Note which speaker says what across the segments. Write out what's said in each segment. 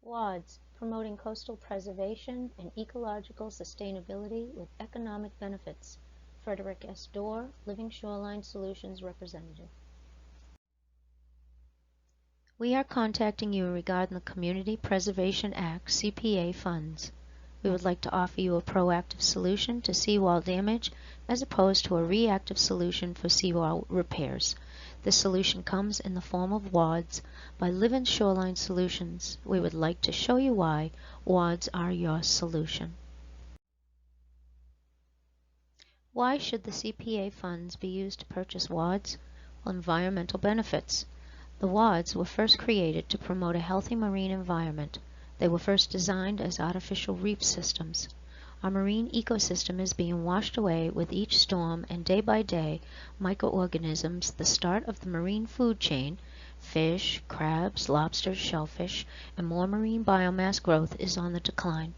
Speaker 1: WADs, promoting coastal preservation and ecological sustainability with economic benefits. Frederick S. Dorr, Living Shoreline Solutions Representative. We are contacting you regarding the Community Preservation Act CPA funds. We would like to offer you a proactive solution to seawall damage as opposed to a reactive solution for seawall repairs. This solution comes in the form of WADs by Living Shoreline Solutions. We would like to show you why WADs are your solution. Why should the CPA funds be used to purchase WADs? Well, environmental benefits. The WADs were first created to promote a healthy marine environment. They were first designed as artificial reef systems. Our marine ecosystem is being washed away with each storm, and day by day, microorganisms, the start of the marine food chain, fish, crabs, lobsters, shellfish, and more marine biomass growth is on the decline.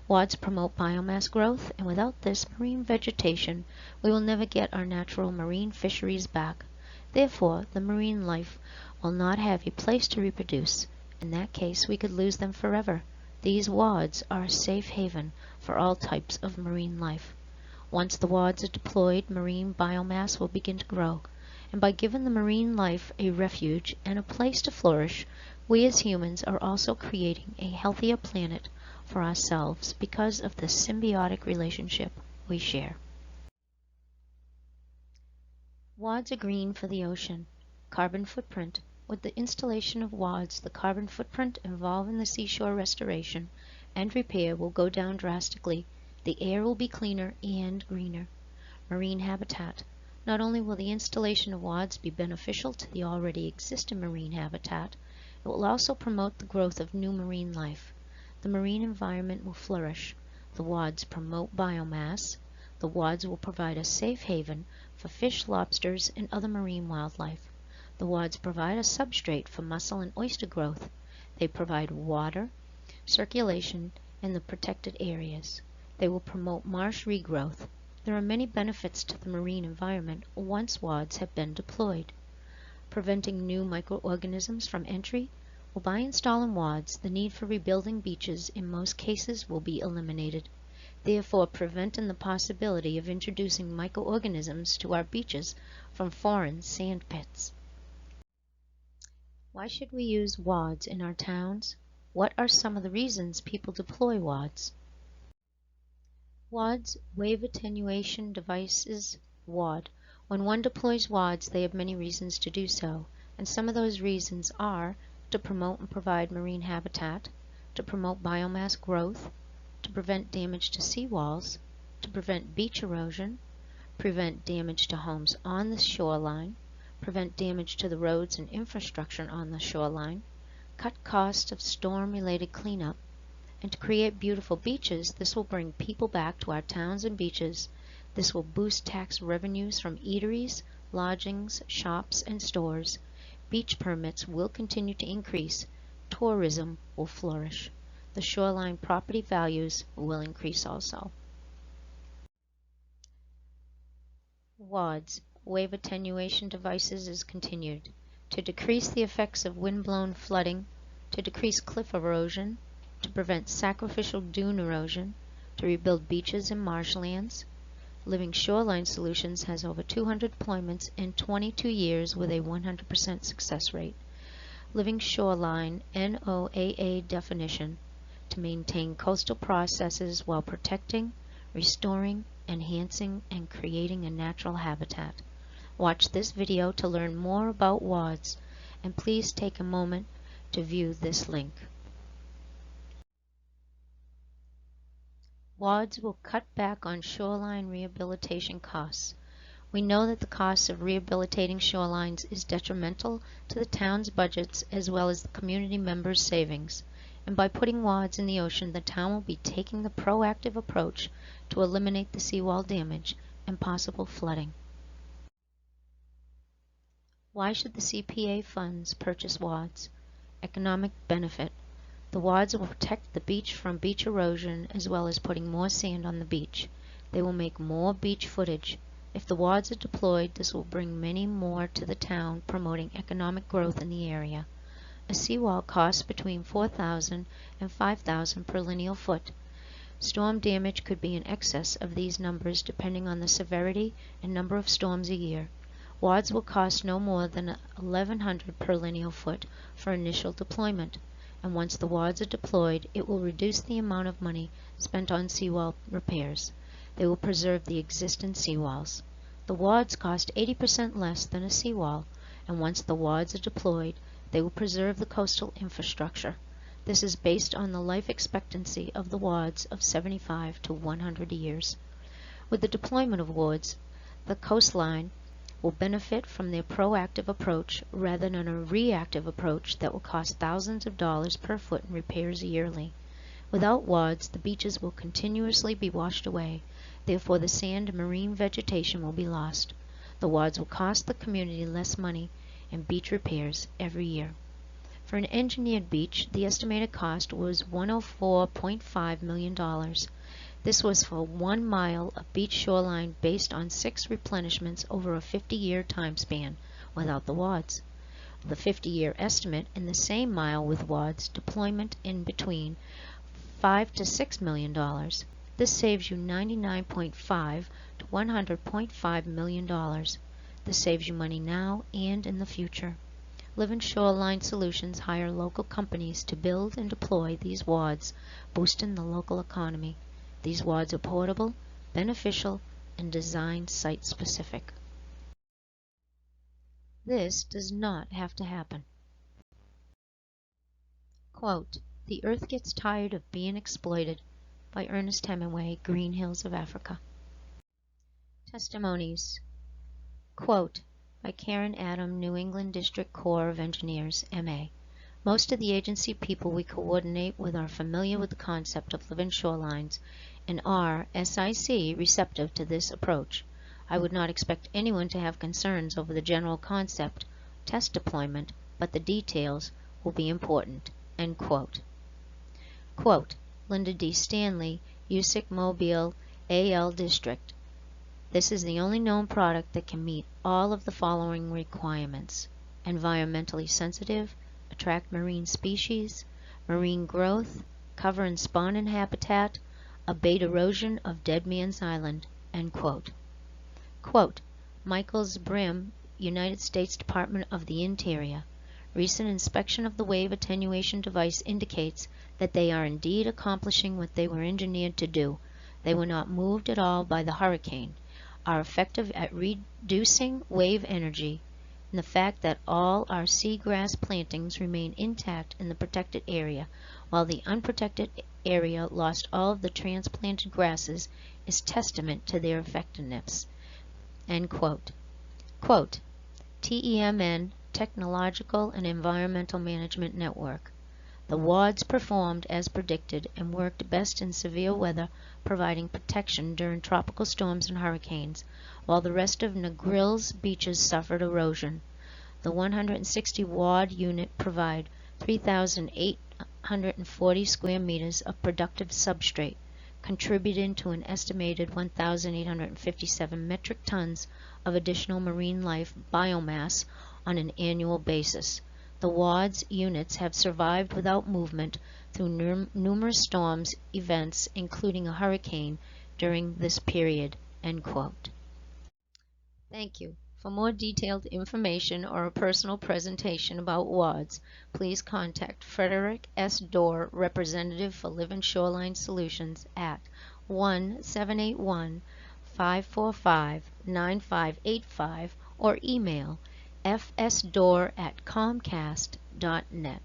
Speaker 1: WADs promote biomass growth, and without this marine vegetation, we will never get our natural marine fisheries back. Therefore, the marine life will not have a place to reproduce. In that case, we could lose them forever. These WADs are a safe haven for all types of marine life. Once the WADs are deployed, marine biomass will begin to grow, and by giving the marine life a refuge and a place to flourish, we as humans are also creating a healthier planet for ourselves because of the symbiotic relationship we share. WADs are green for the ocean. Carbon footprint. With the installation of WADs, the carbon footprint involved in the seashore restoration and repair will go down drastically. The air will be cleaner and greener. Marine habitat. Not only will the installation of WADs be beneficial to the already existing marine habitat, it will also promote the growth of new marine life. The marine environment will flourish. The WADs promote biomass. The WADs will provide a safe haven for fish, lobsters, and other marine wildlife. The WADs provide a substrate for mussel and oyster growth. They provide water, circulation in the protected areas. They will promote marsh regrowth. There are many benefits to the marine environment once WADs have been deployed. Preventing new microorganisms from entry. Well, by installing WADs, the need for rebuilding beaches in most cases will be eliminated, therefore preventing the possibility of introducing microorganisms to our beaches from foreign sand pits. Why should we use WADs in our towns? What are some of the reasons people deploy WADs? WADs, wave attenuation devices, WAD. When one deploys WADs, they have many reasons to do so, and some of those reasons are to promote and provide marine habitat, to promote biomass growth, to prevent damage to seawalls, to prevent beach erosion, prevent damage to homes on the shoreline, prevent damage to the roads and infrastructure on the shoreline, cut costs of storm-related cleanup, and to create beautiful beaches. This will bring people back to our towns and beaches. This will boost tax revenues from eateries, lodgings, shops, and stores. Beach permits will continue to increase. Tourism will flourish. The shoreline property values will increase also. WADs, wave attenuation devices, is continued to decrease the effects of wind-blown flooding, to decrease cliff erosion, to prevent sacrificial dune erosion, to rebuild beaches and marshlands. Living Shoreline Solutions has over 200 deployments in 22 years with a 100% success rate. Living Shoreline NOAA definition: to maintain coastal processes while protecting, restoring, enhancing, and creating a natural habitat. Watch this video to learn more about WADs, and please take a moment to view this link. WADs will cut back on shoreline rehabilitation costs. We know that the cost of rehabilitating shorelines is detrimental to the town's budgets as well as the community members' savings. And by putting WADs in the ocean, the town will be taking the proactive approach to eliminate the seawall damage and possible flooding. Why should the CPA funds purchase WADs? Economic benefit. The WADs will protect the beach from beach erosion as well as putting more sand on the beach. They will make more beach footage. If the WADs are deployed, this will bring many more to the town, promoting economic growth in the area. A seawall costs between $4,000 and $5,000 per lineal foot. Storm damage could be in excess of these numbers depending on the severity and number of storms a year. WADs will cost no more than $1,100 per lineal foot for initial deployment, and once the WADs are deployed, it will reduce the amount of money spent on seawall repairs. They will preserve the existing seawalls. The WADs cost 80% less than a seawall, and once the WADs are deployed, they will preserve the coastal infrastructure. This is based on the life expectancy of the WADs of 75 to 100 years. With the deployment of WADs, the coastline will benefit from their proactive approach rather than a reactive approach that will cost thousands of dollars per foot in repairs yearly. Without WADs, the beaches will continuously be washed away. Therefore, the sand and marine vegetation will be lost. The WADs will cost the community less money in beach repairs every year. For an engineered beach, the estimated cost was $104.5 million. This was for 1 mile of beach shoreline based on 6 replenishments over a 50-year time span without the WADs. The 50-year estimate in the same mile with WADs deployment in between $5 to $6 million. This saves you $99.5 to $100.5 million. This saves you money now and in the future. Living Shoreline Solutions hire local companies to build and deploy these WADs, boosting the local economy. These WADs are portable, beneficial, and designed site-specific. This does not have to happen. Quote, "The earth gets tired of being exploited," by Ernest Hemingway, Green Hills of Africa. Testimonies. Quote, by Karen Adam, New England District Corps of Engineers, M.A. Most of the agency people we coordinate with are familiar with the concept of living shorelines and are, SIC, receptive to this approach. I would not expect anyone to have concerns over the general concept, test deployment, but the details will be important. End quote. Quote, Linda D. Stanley, USIC Mobile, AL District. This is the only known product that can meet all of the following requirements: environmentally sensitive, attract marine species, marine growth, cover and spawn in habitat, abate erosion of Dead Man's Island. End quote. Quote, Michaels Brim, United States Department of the Interior. Recent inspection of the wave attenuation device indicates that they are indeed accomplishing what they were engineered to do. They were not moved at all by the hurricane, are effective at reducing wave energy, and the fact that all our seagrass plantings remain intact in the protected area, while the unprotected area lost all of the transplanted grasses, is testament to their effectiveness. End quote. Quote, TEMN, Technological and Environmental Management Network. The WADs performed as predicted and worked best in severe weather, providing protection during tropical storms and hurricanes, while the rest of Negril's beaches suffered erosion. The 160 WAD unit provide 3,840 square meters of productive substrate, contributing to an estimated 1,857 metric tons of additional marine life biomass on an annual basis. The WADS units have survived without movement through numerous storms events, including a hurricane, during this period. End quote. Thank you. For more detailed information or a personal presentation about WADs, please contact Frederick S. Dorr, Representative for Living Shoreline Solutions at 1-781-545-9585 or email fsdorr@comcast.net.